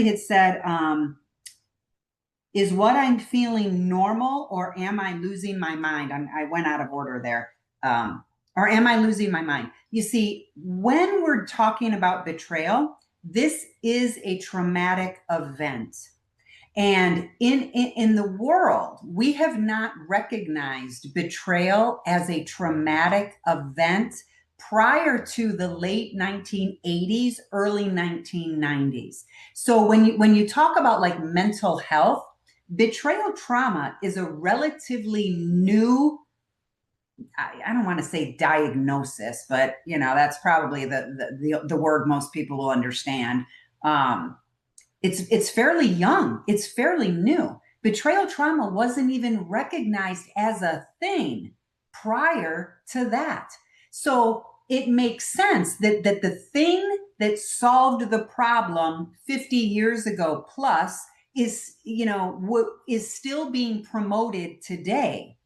had said, is what I'm feeling normal, or am I losing my mind? I went out of order there. Or am I losing my mind? You see, when we're talking about betrayal, this is a traumatic event. And in the world, we have not recognized betrayal as a traumatic event prior to the late 1980s, early 1990s. So when you talk about like mental health, betrayal trauma is a relatively new, I don't want to say diagnosis, but that's probably the word most people will understand. It's fairly young. It's fairly new. Betrayal trauma wasn't even recognized as a thing prior to that. So it makes sense that the thing that solved the problem 50 years ago plus is still being promoted today.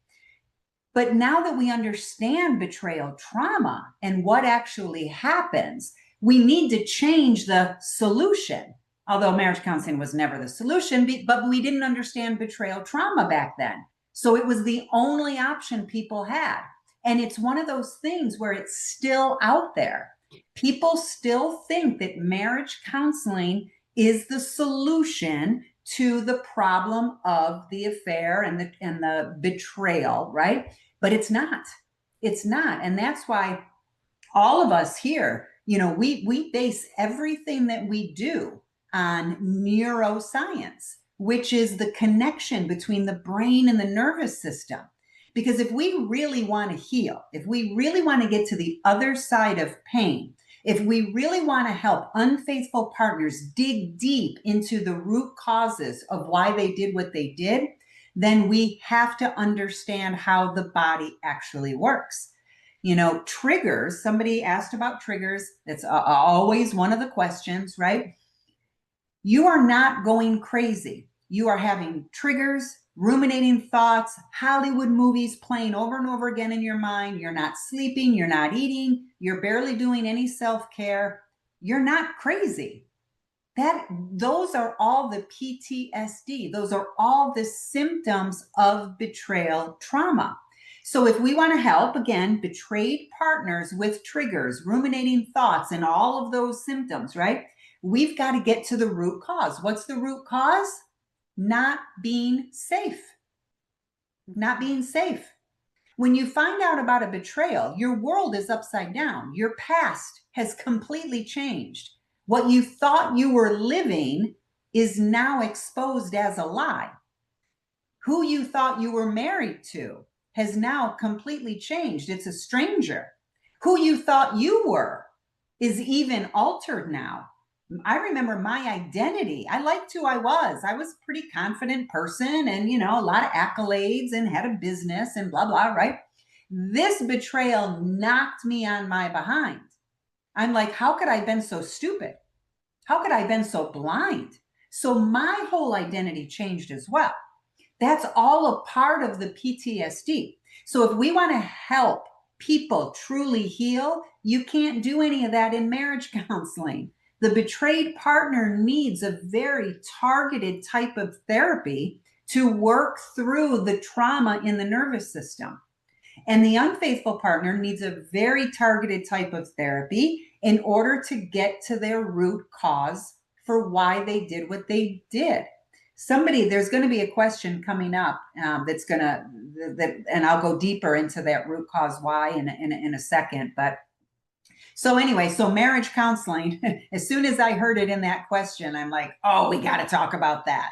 But now that we understand betrayal trauma and what actually happens, we need to change the solution. Although marriage counseling was never the solution, but we didn't understand betrayal trauma back then. So it was the only option people had. And it's one of those things where it's still out there. People still think that marriage counseling is the solution to the problem of the affair and the betrayal, right? But it's not. It's not. And that's why all of us here, we base everything that we do on neuroscience, which is the connection between the brain and the nervous system. Because if we really want to heal, if we really want to get to the other side of pain, if we really want to help unfaithful partners dig deep into the root causes of why they did what they did, then we have to understand how the body actually works. Triggers, somebody asked about triggers. That's always one of the questions, right? You are not going crazy. You are having triggers, ruminating thoughts, Hollywood movies playing over and over again in your mind. You're not sleeping, you're not eating, you're barely doing any self-care. You're not crazy. Those are all the PTSD. Those are all the symptoms of betrayal trauma. So if we want to help, again, betrayed partners with triggers, ruminating thoughts, and all of those symptoms, right? We've got to get to the root cause. What's the root cause? Not being safe. Not being safe. When you find out about a betrayal, your world is upside down. Your past has completely changed. What you thought you were living is now exposed as a lie. Who you thought you were married to has now completely changed. It's a stranger. Who you thought you were is even altered now. I remember my identity. I liked who I was. I was a pretty confident person and, a lot of accolades and had a business and blah, blah, right? This betrayal knocked me on my behind. I'm like, how could I have been so stupid? How could I have been so blind? So my whole identity changed as well. That's all a part of the PTSD. So if we want to help people truly heal, you can't do any of that in marriage counseling. The betrayed partner needs a very targeted type of therapy to work through the trauma in the nervous system. And the unfaithful partner needs a very targeted type of therapy in order to get to their root cause for why they did what they did. There's going to be a question coming up and I'll go deeper into that root cause why in a second. But so anyway, so marriage counseling, as soon as I heard it in that question, I'm like, oh, we got to talk about that.